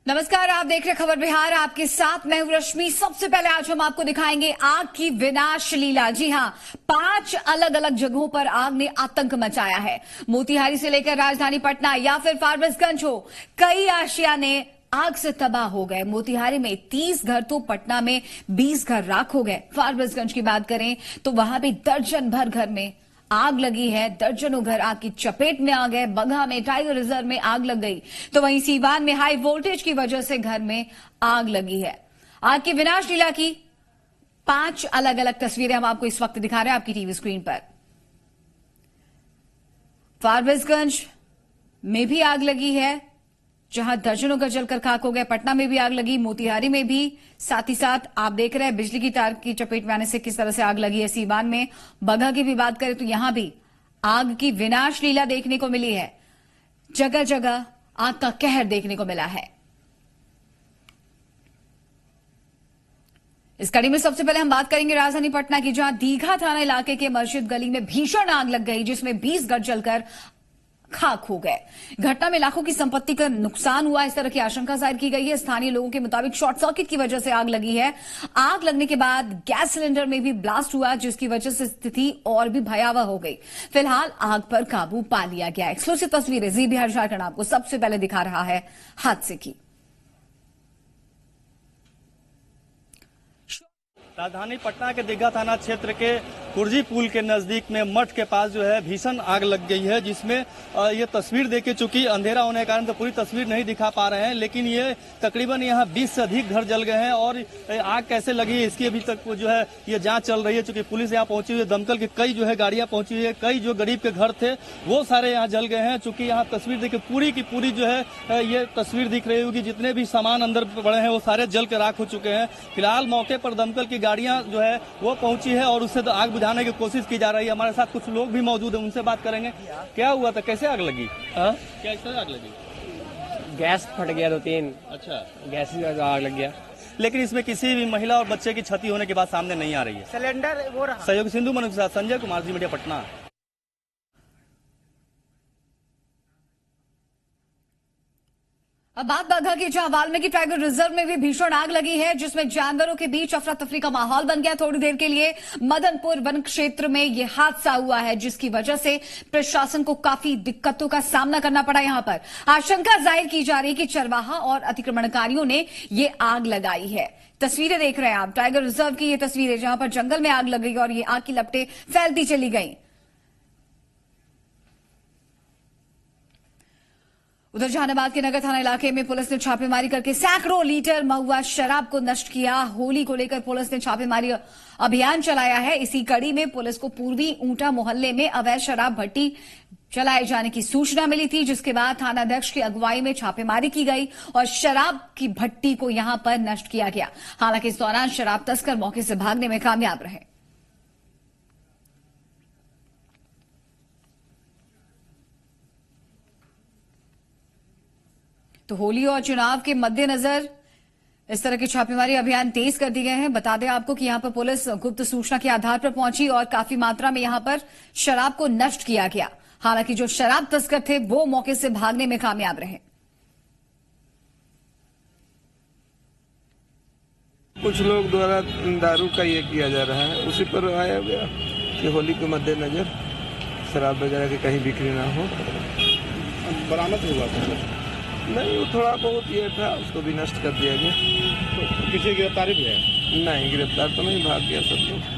नमस्कार, आप देख रहे खबर बिहार। आपके साथ मैं हूं रश्मि। सबसे पहले आज हम आपको दिखाएंगे आग की विनाश लीला। जी हां, 5 अलग अलग जगहों पर आग ने आतंक मचाया है। मोतिहारी से लेकर राजधानी पटना या फिर फारबिसगंज हो, कई आशियाने आग से तबाह हो गए। मोतिहारी में 30 घर तो पटना में 20 घर राख हो गए। फारबिसगंज की बात करें तो वहां भी दर्जन भर घर में आग लगी है। दर्जनों घर आग की चपेट में आ गए। बगहा में टाइगर रिजर्व में आग लग गई, तो वहीं सीवान में हाई वोल्टेज की वजह से घर में आग लगी है। आग की विनाश लीला की 5 अलग अलग तस्वीरें हम आपको इस वक्त दिखा रहे हैं आपकी टीवी स्क्रीन पर। फारबिसगंज में भी आग लगी है, जहां दर्जनों घर जलकर खाक हो गए। पटना में भी आग लगी, मोतिहारी में भी, साथ ही साथ आप देख रहे हैं बिजली की तार की चपेट में आने से किस तरह से आग लगी है। सीवान में बगहा की भी बात करें तो यहां भी आग की विनाश लीला देखने को मिली है। जगह जगह आग का कहर देखने को मिला है। इस कड़ी में सबसे पहले हम बात करेंगे राजधानी पटना की, जहां दीघा थाना इलाके के मस्जिद गली में भीषण आग लग गई, जिसमें 20 घर जलकर खाक हो गए। घटना में लाखों की संपत्ति का नुकसान हुआ, इस तरह की आशंका जाहिर की गई है। स्थानीय लोगों के मुताबिक शॉर्ट सर्किट की वजह से आग लगी है। आग लगने के बाद गैस सिलेंडर में भी ब्लास्ट हुआ, जिसकी वजह से स्थिति और भी भयावह हो गई। फिलहाल आग पर काबू पा लिया गया। एक्सक्लूसिव तस्वीरें जी बिहार झारखंड आपको सबसे पहले दिखा रहा है हादसे की। राजधानी पटना के दीघा थाना क्षेत्र के कुर्जी पुल के नजदीक में मठ के पास जो है भीषण आग लग गई है, जिसमें ये तस्वीर देखिए, चूंकि अंधेरा होने के कारण तो पूरी तस्वीर नहीं दिखा पा रहे हैं, लेकिन ये तकरीबन यहाँ 20 से अधिक घर जल गए हैं। और आग कैसे लगी इसकी अभी तक जो है ये जांच चल रही है। चूंकि पुलिस यहाँ पहुंची हुई है, दमकल की कई जो है गाड़ियां पहुंची हुई है, कई जो गरीब के घर थे वो सारे यहाँ जल गए हैं। चूंकि यहाँ तस्वीर देखिए, पूरी की पूरी जो है ये तस्वीर दिख रही होगी, जितने भी सामान अंदर पड़े हैं वो सारे जल के राख हो चुके हैं। फिलहाल मौके पर दमकल की गाड़ियां जो है वो पहुंची है और उससे तो आग बुझाने की कोशिश की जा रही है। हमारे साथ कुछ लोग भी मौजूद हैं, उनसे बात करेंगे। क्या हुआ था, कैसे आग लगी? क्या इससे आग लगी? गैस फट गया 2-3। अच्छा, गैस से आग लग गया। लेकिन इसमें किसी भी महिला और बच्चे की क्षति होने की बात सामने नहीं आ रही है। सिलेंडर वो रहा। सहयोगी सिंधु मनु के साथ संजय कुमार, जी मीडिया, पटना। अब बात बगहा की, जहां वाल्मीकि टाइगर रिजर्व में भी भीषण आग लगी है, जिसमें जानवरों के बीच अफरा तफरी का माहौल बन गया थोड़ी देर के लिए। मदनपुर वन क्षेत्र में यह हादसा हुआ है, जिसकी वजह से प्रशासन को काफी दिक्कतों का सामना करना पड़ा। यहां पर आशंका जाहिर की जा रही है कि चरवाहा और अतिक्रमणकारियों ने ये आग लगाई है। तस्वीरें देख रहे हैं आप, टाइगर रिजर्व की ये तस्वीरें, जहां पर जंगल में आग लग गई और ये आग की लपटें फैलती चली गई। उधर जहानाबाद के नगर थाना इलाके में पुलिस ने छापेमारी करके सैकड़ों लीटर महुआ शराब को नष्ट किया। होली को लेकर पुलिस ने छापेमारी अभियान चलाया है। इसी कड़ी में पुलिस को पूर्वी ऊंटा मोहल्ले में अवैध शराब भट्टी चलाए जाने की सूचना मिली थी, जिसके बाद थानाध्यक्ष की अगुवाई में छापेमारी की गई और शराब की भट्टी को यहां पर नष्ट किया गया। हालांकि इस दौरान शराब तस्कर मौके से भागने में कामयाब रहे। तो होली और चुनाव के मद्देनजर इस तरह के छापेमारी अभियान तेज कर दिए गए हैं। बता दें आपको कि यहां पर पुलिस गुप्त सूचना के आधार पर पहुंची और काफी मात्रा में यहां पर शराब को नष्ट किया गया। हालांकि जो शराब तस्कर थे वो मौके से भागने में कामयाब रहे। कुछ लोग द्वारा दारू का ये किया जा रहा है, उसी पर आया गया कि होली के मद्देनजर शराब वगैरह की कहीं बिक्री ना हो। बरामद हुआ था? नहीं, वो थोड़ा बहुत ये था, उसको भी नष्ट कर दिया गया। तो किसी गिरफ्तारी भी है? नहीं, गिरफ्तार तो नहीं, भाग गया सब लोग।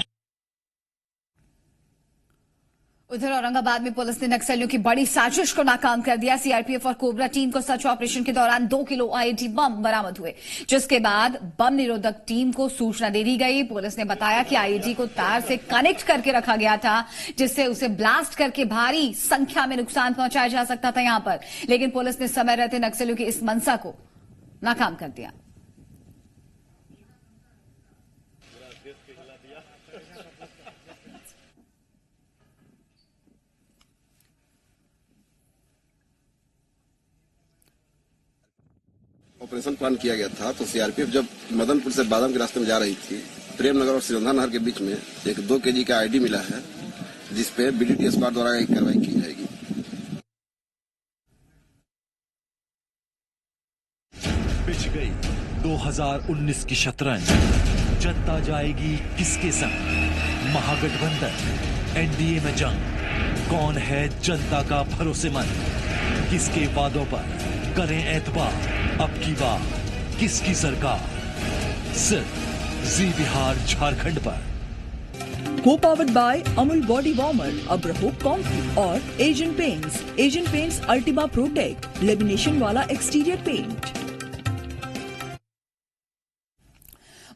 उधर औरंगाबाद में पुलिस ने नक्सलियों की बड़ी साजिश को नाकाम कर दिया। सीआरपीएफ और कोबरा टीम को सर्च ऑपरेशन के दौरान 2 किलो आईईडी बम बरामद हुए, जिसके बाद बम निरोधक टीम को सूचना दे दी गई। पुलिस ने बताया कि आईईडी को तार से कनेक्ट करके रखा गया था, जिससे उसे ब्लास्ट करके भारी संख्या में नुकसान पहुंचाया जा सकता था यहां पर, लेकिन पुलिस ने समय रहते नक्सलियों की इस मंशा को नाकाम कर दिया। ऑपरेशन प्लान किया गया था, तो सीआरपीएफ जब मदनपुर से बादाम के रास्ते में जा रही थी, प्रेमनगर और सिरंधा नहर के बीच में एक 2 केजी का आईडी मिला है, जिसपे बीडीटी स्क्वाड द्वारा एक कार्रवाई की जाएगी। बिछ गई 2019 की शतरंज। जनता जाएगी किसके संग? महागठबंधन, एनडीए में जंग। कौन है जनता का भरोसेमंद? किसके वादों पर करें एतबार? अब की बार किसकी सरकार? सिर्फ जी बिहार झारखंड पर। Co-powered by Amul Body Warmer, Abraho Comfy और Asian Paints. Asian Paints Ultima Protect, lamination वाला एक्सटीरियर पेंट।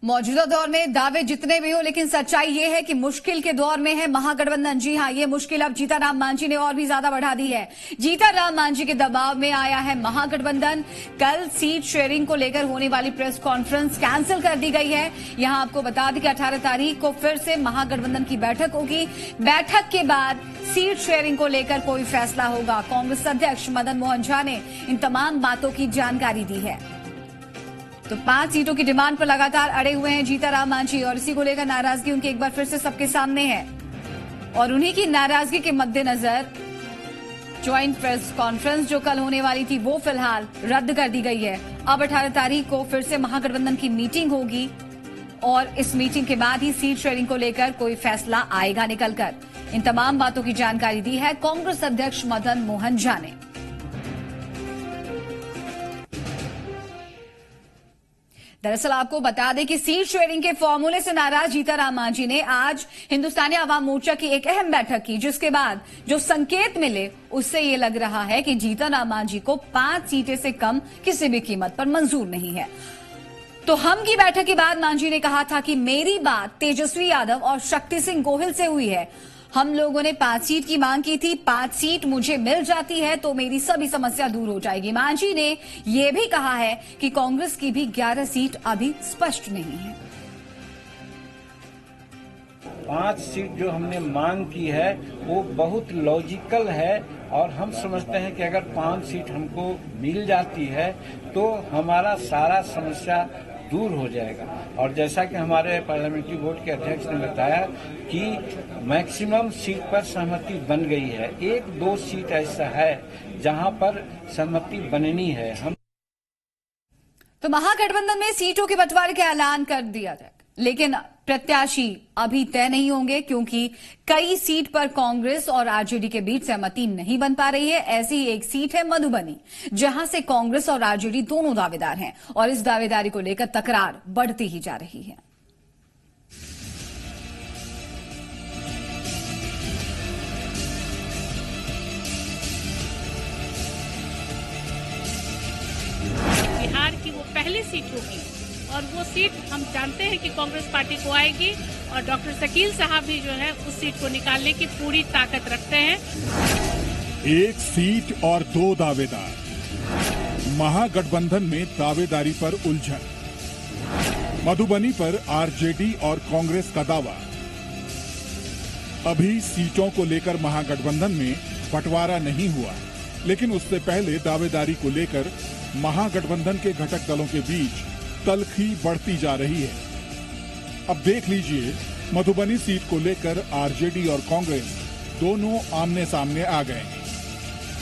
मौजूदा दौर में दावे जितने भी हो, लेकिन सच्चाई ये है कि मुश्किल के दौर में है महागठबंधन। जी हां, ये मुश्किल अब जीतनराम मांझी ने और भी ज्यादा बढ़ा दी है। जीतनराम मांझी के दबाव में आया है महागठबंधन। कल सीट शेयरिंग को लेकर होने वाली प्रेस कॉन्फ्रेंस कैंसिल कर दी गई है। यहां आपको बता दें कि 18 तारीख को फिर से महागठबंधन की बैठक होगी। बैठक के बाद सीट शेयरिंग को लेकर कोई फैसला होगा। कांग्रेस अध्यक्ष मदन मोहन झा ने इन तमाम बातों की जानकारी दी है। तो 5 सीटों की डिमांड पर लगातार अड़े हुए हैं जीतनराम मांझी और इसी को लेकर नाराजगी उनकी एक बार फिर से सबके सामने है। और उन्हीं की नाराजगी के मद्देनजर ज्वाइंट प्रेस कॉन्फ्रेंस जो कल होने वाली थी वो फिलहाल रद्द कर दी गई है। अब 18 तारीख को फिर से महागठबंधन की मीटिंग होगी और इस मीटिंग के बाद ही सीट शेयरिंग को लेकर कोई फैसला आएगा निकलकर। इन तमाम बातों की जानकारी दी है कांग्रेस अध्यक्ष मदन मोहन झा ने। दरअसल आपको बता दें कि सीट शेयरिंग के फॉर्मूले से नाराज जीतनराम मांझी ने आज हिंदुस्तानी आवाम मोर्चा की एक अहम बैठक की, जिसके बाद जो संकेत मिले उससे ये लग रहा है कि जीतनराम मांझी को 5 सीटें से कम किसी भी कीमत पर मंजूर नहीं है। तो हम की बैठक के बाद मांझी ने कहा था कि मेरी बात तेजस्वी यादव और शक्ति सिंह गोहिल से हुई है। हम लोगों ने 5 सीट की मांग की थी, 5 सीट मुझे मिल जाती है तो मेरी सभी समस्या दूर हो जाएगी। मांझी ने यह भी कहा है कि कांग्रेस की भी 11 सीट अभी स्पष्ट नहीं है। 5 सीट जो हमने मांग की है वो बहुत लॉजिकल है और हम समझते हैं कि अगर 5 सीट हमको मिल जाती है तो हमारा सारा समस्या दूर हो जाएगा। और जैसा कि हमारे पार्लियामेंट्री बोर्ड के अध्यक्ष ने बताया कि मैक्सिमम सीट पर सहमति बन गई है। 1-2 सीट ऐसा है जहां पर सहमति बननी है। हम तो महागठबंधन में सीटों के बंटवारे का ऐलान कर दिया जाएगा, लेकिन प्रत्याशी अभी तय नहीं होंगे क्योंकि कई सीट पर कांग्रेस और आरजेडी के बीच सहमति नहीं बन पा रही है। ऐसी ही एक सीट है मधुबनी, जहां से कांग्रेस और आरजेडी दोनों दावेदार हैं और इस दावेदारी को लेकर तकरार बढ़ती ही जा रही है। बिहार की वो पहली सीट होगी और वो सीट हम जानते हैं कि कांग्रेस पार्टी को आएगी और डॉक्टर शकील साहब भी जो है उस सीट को निकालने की पूरी ताकत रखते हैं। 1 सीट और 2 दावेदार, महागठबंधन में दावेदारी पर उलझन। मधुबनी पर आरजेडी और कांग्रेस का दावा। अभी सीटों को लेकर महागठबंधन में बंटवारा नहीं हुआ, लेकिन उससे पहले दावेदारी को लेकर महागठबंधन के घटक दलों के बीच तल्खी बढ़ती जा रही है। अब देख लीजिए, मधुबनी सीट को लेकर आरजेडी और कांग्रेस दोनों आमने सामने आ गए हैं।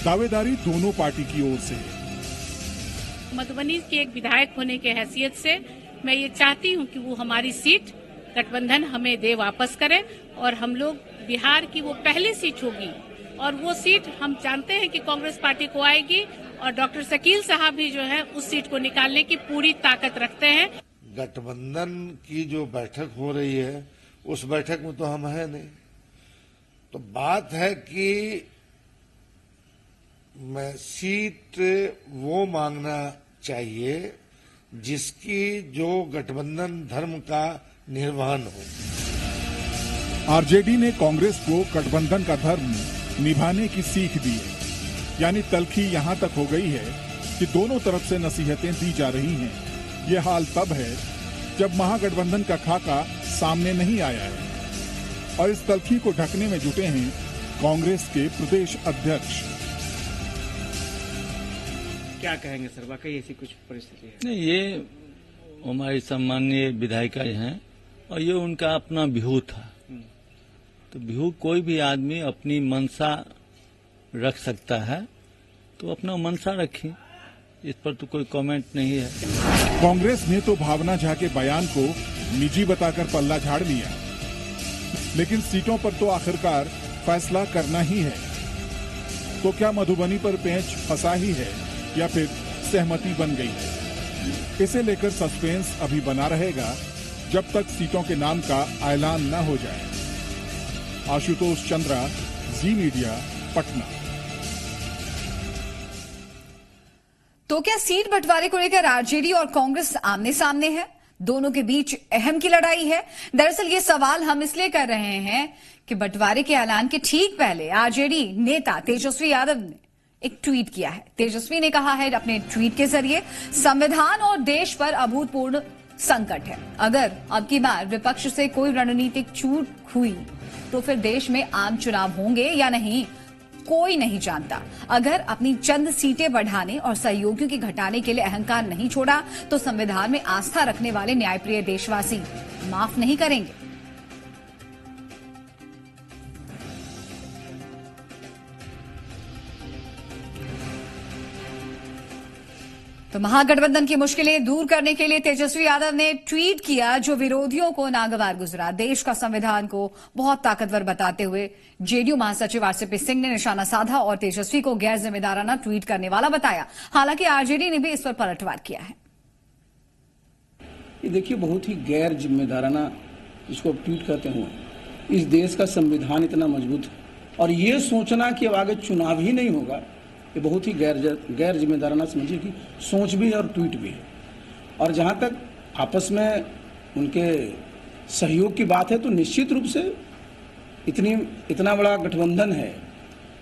दावेदारी दोनों पार्टी की ओर से है। मधुबनी के एक विधायक होने के हैसियत से मैं ये चाहती हूँ कि वो हमारी सीट गठबंधन हमें दे वापस करे और हम लोग बिहार की वो पहली सीट होगी और वो सीट हम जानते हैं कि कांग्रेस पार्टी को आएगी और डॉक्टर शकील साहब भी जो है उस सीट को निकालने की पूरी ताकत रखते हैं। गठबंधन की जो बैठक हो रही है उस बैठक में तो हम है नहीं, तो बात है कि मैं सीट वो मांगना चाहिए जिसकी जो गठबंधन धर्म का निर्वहन हो। आरजेडी ने कांग्रेस को गठबंधन का धर्म निभाने की सीख दी है, यानी तल्खी यहां तक हो गई है कि दोनों तरफ से नसीहतें दी जा रही हैं। ये हाल तब है जब महागठबंधन का खाका सामने नहीं आया है और इस तल्खी को ढकने में जुटे हैं कांग्रेस के प्रदेश अध्यक्ष। क्या कहेंगे सर, वाकई ऐसी कुछ परिस्थिति है? नहीं, ये हमारी सम्मानीय विधायिका हैं और ये उनका अपना व्यू था। तो व्यू कोई भी आदमी अपनी मनसा रख सकता है, तो अपना मनसा रखें। इस पर तो कोई कमेंट नहीं है। कांग्रेस ने तो भावना झा के बयान को निजी बताकर पल्ला झाड़ लिया, लेकिन सीटों पर तो आखिरकार फैसला करना ही है। तो क्या मधुबनी पर पेंच फंसा ही है या फिर सहमति बन गई है? इसे लेकर सस्पेंस अभी बना रहेगा जब तक सीटों के नाम का ऐलान न हो जाए। आशुतोष चंद्रा, जी मीडिया, पटना। तो क्या सीट बंटवारे को लेकर आरजेडी और कांग्रेस आमने सामने है? दोनों के बीच अहम की लड़ाई है? दरअसल ये सवाल हम इसलिए कर रहे हैं कि बंटवारे के ऐलान के ठीक पहले आरजेडी नेता तेजस्वी यादव ने एक ट्वीट किया है। तेजस्वी ने कहा है अपने ट्वीट के जरिए, संविधान और देश पर अभूतपूर्व संकट है। अगर अब की बार विपक्ष से कोई रणनीतिक चूक हुई तो फिर देश में आम चुनाव होंगे या नहीं, कोई नहीं जानता। अगर अपनी चंद सीटें बढ़ाने और सहयोगियों की घटाने के लिए अहंकार नहीं छोड़ा तो संविधान में आस्था रखने वाले न्यायप्रिय देशवासी माफ नहीं करेंगे। तो महागठबंधन की मुश्किलें दूर करने के लिए तेजस्वी यादव ने ट्वीट किया जो विरोधियों को नागवार गुजरा। देश का संविधान को बहुत ताकतवर बताते हुए जेडीयू महासचिव आरसीपी सिंह ने निशाना साधा और तेजस्वी को गैर जिम्मेदाराना ट्वीट करने वाला बताया। हालांकि आरजेडी ने भी इस पर पलटवार किया है। ये देखिए, बहुत ही गैर जिम्मेदाराना इसको ट्वीट करते हुए, इस देश का संविधान इतना मजबूत है और ये सोचना कि अब आगे चुनाव ही नहीं होगा, ये बहुत ही गैर जिम्मेदाराना समझिए कि सोच भी है और ट्वीट भी है। और जहाँ तक आपस में उनके सहयोग की बात है तो निश्चित रूप से इतना बड़ा गठबंधन है,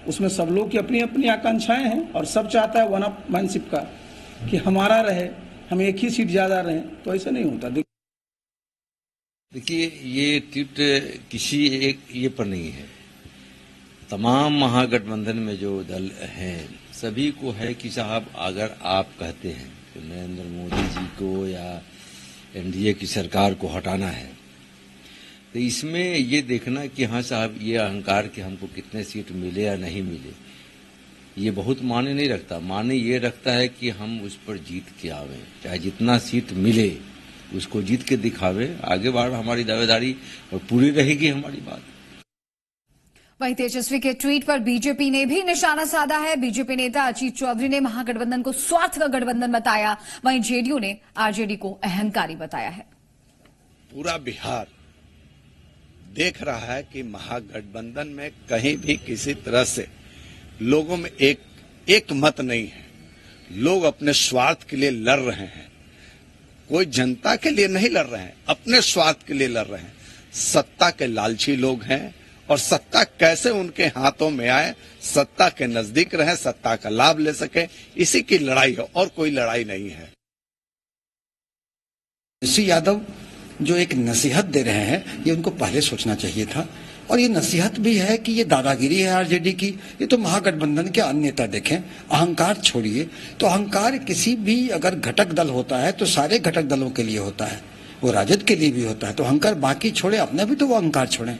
उसमें सब लोग की अपनी अपनी आकांक्षाएं हैं और सब चाहता है वन अप मैनशिप का कि हमारा रहे, हम एक ही सीट ज्यादा रहे, तो ऐसा नहीं होता। देखिए, ये ट्वीट किसी एक ये पर नहीं है, तमाम महागठबंधन में जो दल हैं सभी को है कि साहब अगर आप कहते हैं कि नरेंद्र मोदी जी को या एनडीए की सरकार को हटाना है तो इसमें ये देखना कि हाँ साहब ये अहंकार कि हमको कितने सीट मिले या नहीं मिले ये बहुत मायने नहीं रखता। मायने ये रखता है कि हम उस पर जीत के आवे, चाहे जितना सीट मिले उसको जीत के दिखावे, आगे बढ़ हमारी दावेदारी और पूरी रहेगी हमारी बात। वहीं तेजस्वी के ट्वीट पर बीजेपी ने भी निशाना साधा है। बीजेपी नेता अजीत चौधरी ने महागठबंधन को स्वार्थ का गठबंधन बताया, वहीं जेडीयू ने आरजेडी को अहंकारी बताया है। पूरा बिहार देख रहा है कि महागठबंधन में कहीं भी किसी तरह से लोगों में एक मत नहीं है। लोग अपने स्वार्थ के लिए लड़ रहे हैं, कोई जनता के लिए नहीं लड़ रहे हैं, अपने स्वार्थ के लिए लड़ रहे हैं। सत्ता के लालची लोग हैं और सत्ता कैसे उनके हाथों में आए, सत्ता के नजदीक रहे, सत्ता का लाभ ले सके, इसी की लड़ाई है और कोई लड़ाई नहीं है। तेजस्वी यादव जो एक नसीहत दे रहे हैं ये उनको पहले सोचना चाहिए था और ये नसीहत भी है कि ये दादागिरी है आरजेडी की। ये तो महागठबंधन के अन्य नेता देखें, अहंकार छोड़िए। तो अहंकार किसी भी अगर घटक दल होता है तो सारे घटक दलों के लिए होता है, वो राजद के लिए भी होता है। तो अहंकार बाकी छोड़े, अपने भी तो वो अहंकार छोड़े।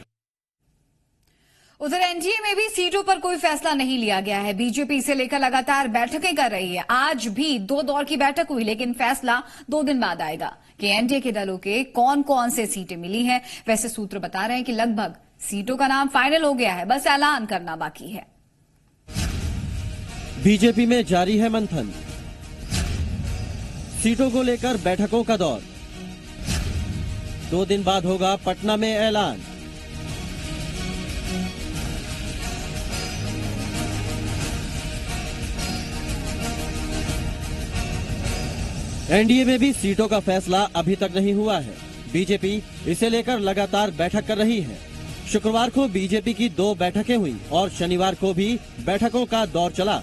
उधर एनडीए में भी सीटों पर कोई फैसला नहीं लिया गया है। बीजेपी इसे लेकर लगातार बैठकें कर रही है। आज भी 2 दौर की बैठक हुई, लेकिन फैसला 2 दिन बाद आएगा कि एनडीए के दलों के कौन कौन से सीटें मिली हैं। वैसे सूत्र बता रहे हैं कि लगभग सीटों का नाम फाइनल हो गया है, बस ऐलान करना बाकी है। बीजेपी में जारी है मंथन, सीटों को लेकर बैठकों का दौर। 2 दिन बाद होगा पटना में ऐलान। एनडीए में भी सीटों का फैसला अभी तक नहीं हुआ है। बीजेपी इसे लेकर लगातार बैठक कर रही है। शुक्रवार को बीजेपी की 2 बैठकें हुई और शनिवार को भी बैठकों का दौर चला।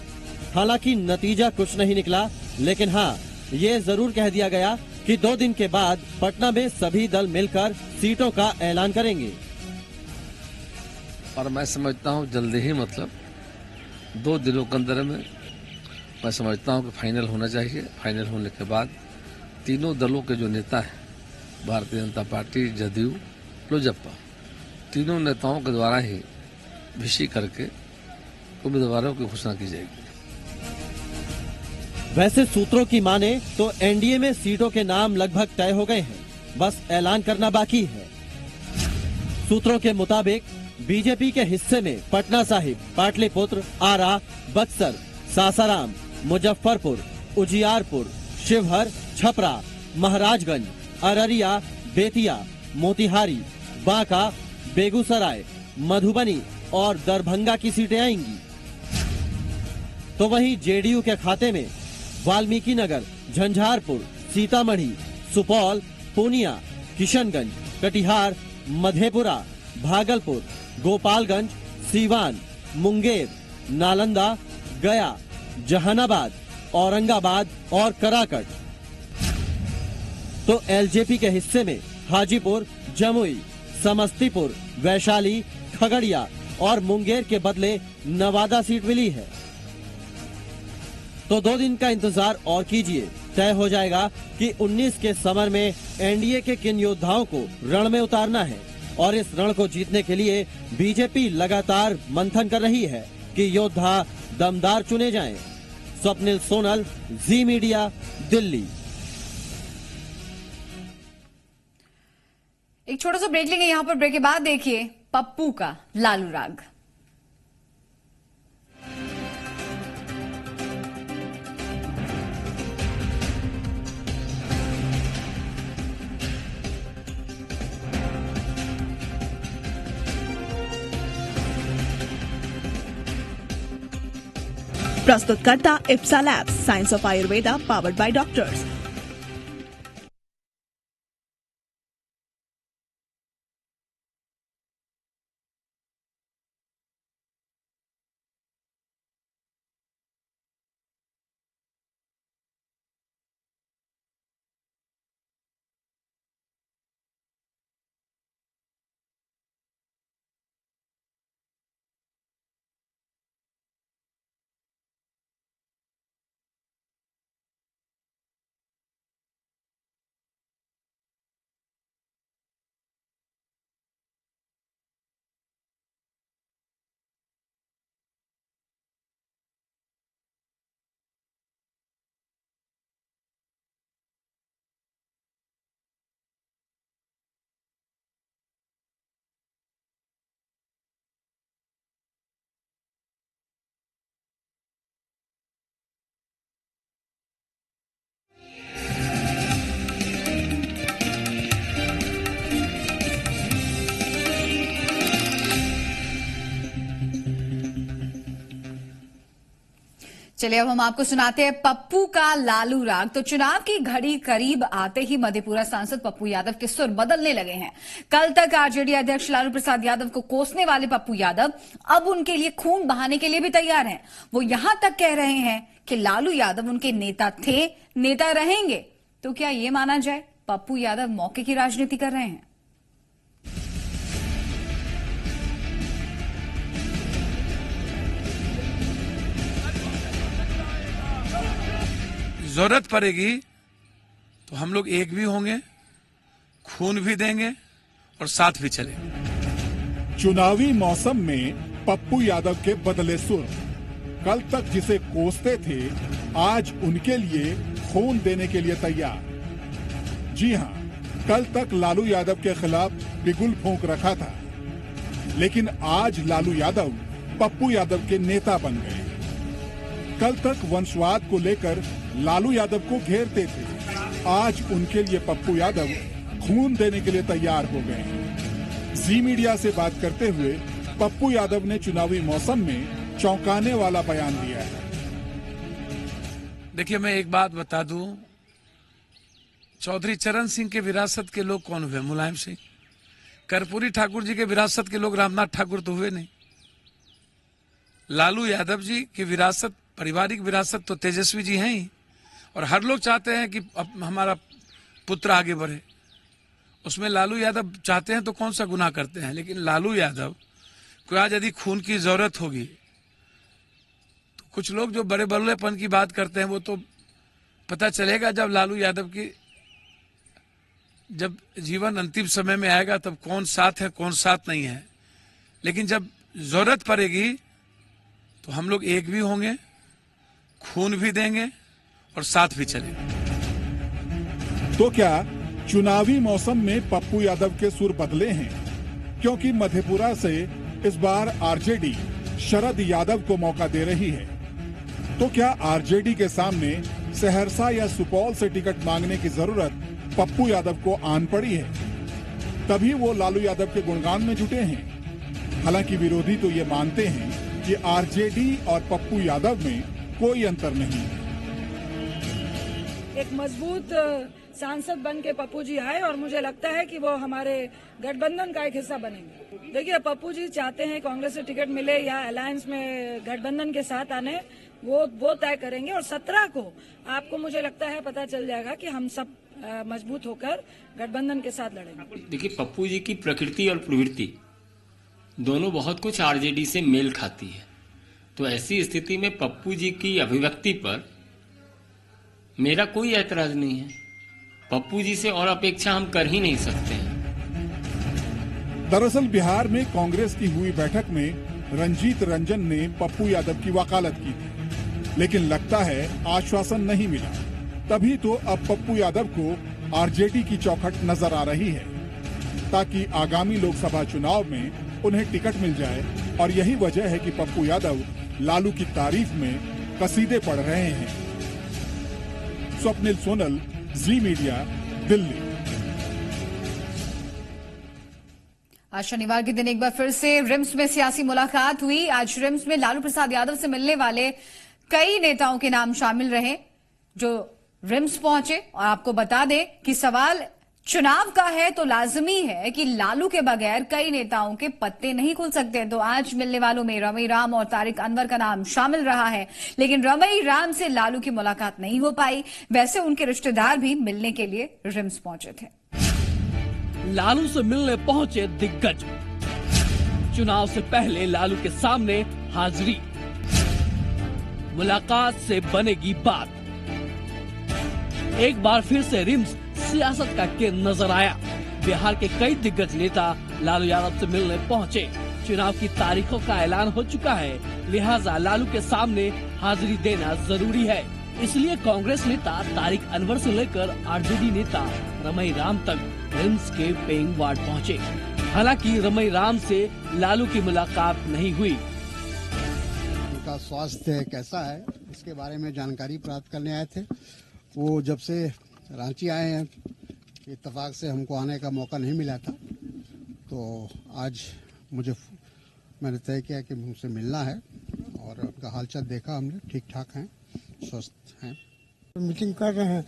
हालांकि नतीजा कुछ नहीं निकला, लेकिन हाँ, ये जरूर कह दिया गया कि 2 दिन के बाद पटना में सभी दल मिलकर सीटों का ऐलान करेंगे। और मैं समझता हूँ जल्दी ही, मतलब 2 दिनों के अंदर में मैं समझता हूँ कि फाइनल होना चाहिए। फाइनल होने के बाद तीनों दलों के जो नेता हैं, भारतीय जनता पार्टी, जदयू, लोजपा, तीनों नेताओं के द्वारा ही विषय करके उम्मीदवारों की घोषणा की जाएगी। वैसे सूत्रों की माने तो एनडीए में सीटों के नाम लगभग तय हो गए हैं, बस ऐलान करना बाकी है। सूत्रों के मुताबिक बीजेपी के हिस्से में पटना साहिब, पाटलिपुत्र, आरा, बक्सर, सासाराम, मुजफ्फरपुर, उजियारपुर, शिवहर, छपरा, महाराजगंज, अररिया, बेतिया, मोतिहारी, बांका, बेगूसराय, मधुबनी और दरभंगा की सीटें आएंगी। तो वहीं जेडीयू के खाते में वाल्मीकि नगर, झंझारपुर, सीतामढ़ी, सुपौल, पूर्णिया, किशनगंज, कटिहार, मधेपुरा, भागलपुर, गोपालगंज, सीवान, मुंगेर, नालंदा, गया, जहानाबाद, औरंगाबाद और कराकट। तो एलजेपी के हिस्से में हाजीपुर, जमुई, समस्तीपुर, वैशाली, खगड़िया और मुंगेर के बदले नवादा सीट मिली है। तो 2 दिन का इंतजार और कीजिए, तय हो जाएगा कि 19 के समर में एनडीए के किन योद्धाओं को रण में उतारना है। और इस रण को जीतने के लिए बीजेपी लगातार मंथन कर रही है कि योद्धा दमदार चुने जाएं। स्वप्निल सोनल, जी मीडिया, दिल्ली। एक छोटा सा ब्रेक लेंगे यहाँ पर। ब्रेक के बाद देखिए पप्पू का लालू राग। प्रस्तुतकर्ता Ipsa labs, science of Ayurveda, powered by doctors. चलिए अब हम आपको सुनाते हैं पप्पू का लालू राग। तो चुनाव की घड़ी करीब आते ही मधेपुरा सांसद पप्पू यादव के सुर बदलने लगे हैं। कल तक आरजेडी अध्यक्ष लालू प्रसाद यादव को कोसने वाले पप्पू यादव अब उनके लिए खून बहाने के लिए भी तैयार हैं। वो यहां तक कह रहे हैं कि लालू यादव उनके नेता थे, नेता रहेंगे। तो क्या ये माना जाए पप्पू यादव मौके की राजनीति कर रहे हैं? जरूरत पड़ेगी तो हम लोग एक भी होंगे, खून भी देंगे और साथ भी चलेंगे। चुनावी मौसम में पप्पू यादव के बदले सुर। कल तक जिसे कोसते थे, आज उनके लिए खून देने के लिए तैयार। जी हां, कल तक लालू यादव के खिलाफ बिगुल फूंक रखा था, लेकिन आज लालू यादव पप्पू यादव के नेता बन गए। कल तक वंशवाद को लेकर लालू यादव को घेरते थे, आज उनके लिए पप्पू यादव खून देने के लिए तैयार हो गए। जी मीडिया से बात करते हुए पप्पू यादव ने चुनावी मौसम में चौंकाने वाला बयान दिया है। देखिए, मैं एक बात बता दूं, चौधरी चरण सिंह के विरासत के लोग कौन हुए? मुलायम सिंह। कर्पूरी ठाकुर जी के विरासत के लोग रामनाथ ठाकुर तो हुए नहीं। लालू यादव जी की विरासत, पारिवारिक विरासत तो तेजस्वी जी हैं ही, और हर लोग चाहते हैं कि हमारा पुत्र आगे बढ़े। उसमें लालू यादव चाहते हैं तो कौन सा गुनाह करते हैं? लेकिन लालू यादव को आज यदि खून की जरूरत होगी तो कुछ लोग जो बड़े बल्लेपन की बात करते हैं वो तो पता चलेगा जब लालू यादव की जब जीवन अंतिम समय में आएगा, तब कौन साथ है कौन साथ नहीं है। लेकिन जब जरूरत पड़ेगी तो हम लोग एक भी होंगे, खून भी देंगे और साथ भी चले। तो क्या चुनावी मौसम में पप्पू यादव के सुर बदले हैं? क्योंकि मधेपुरा से इस बार आरजेडी शरद यादव को मौका दे रही है। तो क्या आरजेडी के सामने सहरसा या सुपौल से टिकट मांगने की जरूरत पप्पू यादव को आन पड़ी है? तभी वो लालू यादव के गुणगान में जुटे हैं। हालांकि विरोधी तो ये मानते हैं कि आरजेडी और पप्पू यादव में कोई अंतर नहीं है। एक मजबूत सांसद बन के पप्पू जी आए और मुझे लगता है कि वो हमारे गठबंधन का एक हिस्सा बनेंगे। देखिए, पप्पू जी चाहते हैं कांग्रेस से टिकट मिले या अलायंस में गठबंधन के साथ आने, वो तय करेंगे। और 17 को आपको मुझे लगता है पता चल जाएगा कि हम सब मजबूत होकर गठबंधन के साथ लड़ेंगे। देखिए, पप्पू जी की प्रकृति और प्रवृत्ति दोनों बहुत कुछ आरजेडी से मेल खाती है। तो ऐसी स्थिति में पप्पू जी की अभिव्यक्ति पर मेरा कोई ऐतराज नहीं है। पप्पू जी से और अपेक्षा हम कर ही नहीं सकते हैं। दरअसल बिहार में कांग्रेस की हुई बैठक में रंजीत रंजन ने पप्पू यादव की वकालत की थी, लेकिन लगता है आश्वासन नहीं मिला। तभी तो अब पप्पू यादव को आरजेडी की चौखट नजर आ रही है, ताकि आगामी लोकसभा चुनाव में उन्हें टिकट मिल जाए। और यही वजह है कि पप्पू यादव लालू की तारीफ में कसीदे पढ़ रहे हैं। स्वप्निल सोनल, जी मीडिया, दिल्ली। आज शनिवार के दिन एक बार फिर से रिम्स में सियासी मुलाकात हुई। आज रिम्स में लालू प्रसाद यादव से मिलने वाले कई नेताओं के नाम शामिल रहे जो रिम्स पहुंचे। और आपको बता दें कि सवाल चुनाव का है तो लाजमी है कि लालू के बगैर कई नेताओं के पत्ते नहीं खुल सकते। तो आज मिलने वालों में रमई राम और तारिक अनवर का नाम शामिल रहा है, लेकिन रमई राम से लालू की मुलाकात नहीं हो पाई। वैसे उनके रिश्तेदार भी मिलने के लिए रिम्स पहुंचे थे। लालू से मिलने पहुंचे दिग्गज, चुनाव से पहले लालू के सामने हाजिरी, मुलाकात से बनेगी बात। एक बार फिर से रिम्स सियासत का केंद्र नजर आया। बिहार के कई दिग्गज नेता लालू यादव से मिलने पहुंचे। चुनाव की तारीखों का ऐलान हो चुका है, लिहाजा लालू के सामने हाजिरी देना जरूरी है। इसलिए कांग्रेस नेता तारिक अनवर से लेकर आरजेडी नेता रमई राम तक रिम्स के पेइंग वार्ड पहुंचे। हालांकि रमई राम से लालू की मुलाकात नहीं हुई। उनका स्वास्थ्य कैसा है इसके बारे में जानकारी प्राप्त करने आए थे। वो जब से रांची आए हैं, इत्तेफाक से हमको आने का मौका नहीं मिला था, तो आज मैंने तय किया कि उनसे मिलना है और उनका हालचाल देखा हमने, ठीक ठाक हैं, स्वस्थ हैं। मीटिंग कर रहे हैं,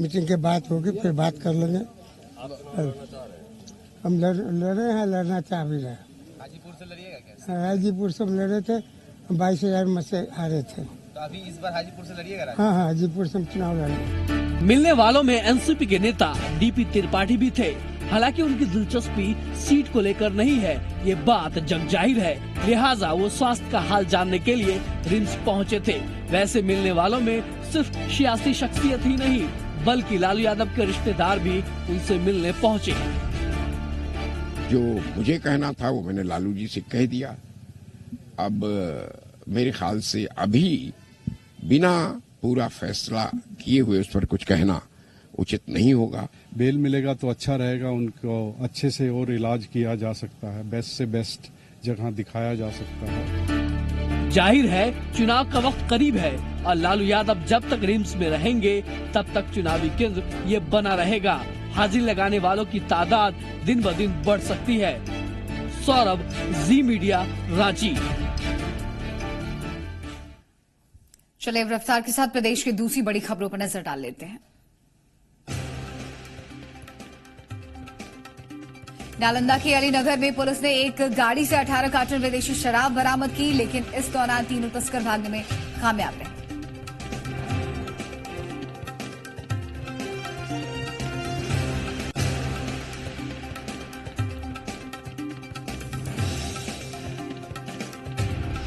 मीटिंग के बाद होगी, फिर बात कर लेंगे। हम लड़े हैं, लड़ना चाह भी रहे। हाजीपुर से लड़िएगा क्या? हाजीपुर से हम लड़े थे, 22,000 मत से हारे थे। तो अभी इस बार हाजीपुर से लड़िएगा? हाँ, हाजीपुर से हम चुनाव लड़े। मिलने वालों में एनसीपी के नेता डीपी त्रिपाठी भी थे। हालांकि उनकी दिलचस्पी सीट को लेकर नहीं है, ये बात जग जाहिर है। लिहाजा वो स्वास्थ्य का हाल जानने के लिए रिम्स पहुंचे थे। वैसे मिलने वालों में सिर्फ सियासी शख्सियत ही नहीं, बल्कि लालू यादव के रिश्तेदार भी उनसे मिलने पहुंचे। जो मुझे कहना था वो मैंने लालू जी से कह दिया। अब मेरे ख्याल से अभी बिना पूरा फैसला किए हुए उस पर कुछ कहना उचित नहीं होगा। बेल मिलेगा तो अच्छा रहेगा, उनको अच्छे से और इलाज किया जा सकता है, बेस्ट से बेस्ट जगह दिखाया जा सकता है। जाहिर है चुनाव का वक्त करीब है और लालू यादव जब तक रिम्स में रहेंगे तब तक चुनावी केंद्र ये बना रहेगा। हाजिरी लगाने वालों की तादाद दिन ब दिन बढ़ सकती है। सौरभ, जी मीडिया, रांची। चलिए रफ्तार के साथ प्रदेश की दूसरी बड़ी खबरों पर नजर डाल लेते हैं। नालंदा के अलीनगर में पुलिस ने एक गाड़ी से 18 कार्टन विदेशी शराब बरामद की, लेकिन इस दौरान तीनों तस्कर भागने में कामयाब रहे।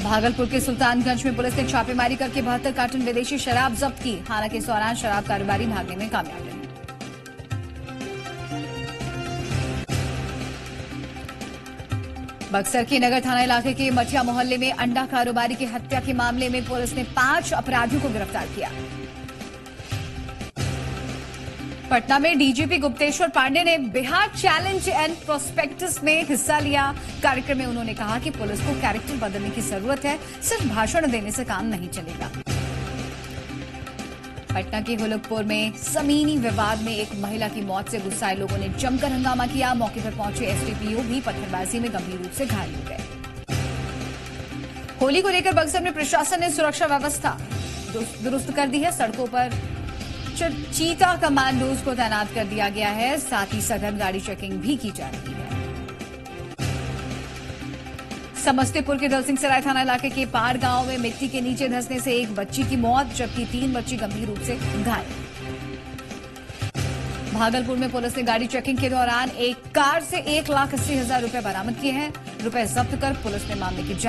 भागलपुर के सुल्तानगंज में पुलिस ने छापेमारी करके 72 कार्टन विदेशी शराब जब्त की। हालांकि इस दौरान शराब कारोबारी भागने में कामयाब रहे। बक्सर के नगर थाना इलाके के मठिया मोहल्ले में अंडा कारोबारी की हत्या के मामले में पुलिस ने 5 अपराधियों को गिरफ्तार किया। पटना में डीजीपी गुप्तेश्वर पांडे ने बिहार चैलेंज एंड प्रोस्पेक्टस में हिस्सा लिया। कार्यक्रम में उन्होंने कहा कि पुलिस को कैरेक्टर बदलने की जरूरत है, सिर्फ भाषण देने से काम नहीं चलेगा। पटना के हुलकपुर में जमीनी विवाद में एक महिला की मौत से गुस्साए लोगों ने जमकर हंगामा किया। मौके पर पहुंचे एसडीपीओ भी पत्थरबाजी में गंभीर रूप से घायल हो गए। होली को लेकर बक्सर में प्रशासन ने सुरक्षा व्यवस्था दुरुस्त कर दी है। सड़कों पर चीता कमांडोज को तैनात कर दिया गया है। साथ ही सघन गाड़ी चेकिंग भी की जा रही है। समस्तीपुर के दलसिंहसराय थाना इलाके के पार गांव में मिट्टी के नीचे धंसने से एक बच्ची की मौत, जबकि 3 बच्ची गंभीर रूप से घायल। भागलपुर में पुलिस ने गाड़ी चेकिंग के दौरान एक कार से 1,80,000 रुपए बरामद किए हैं। रुपए जब्त कर पुलिस ने मामले की जांच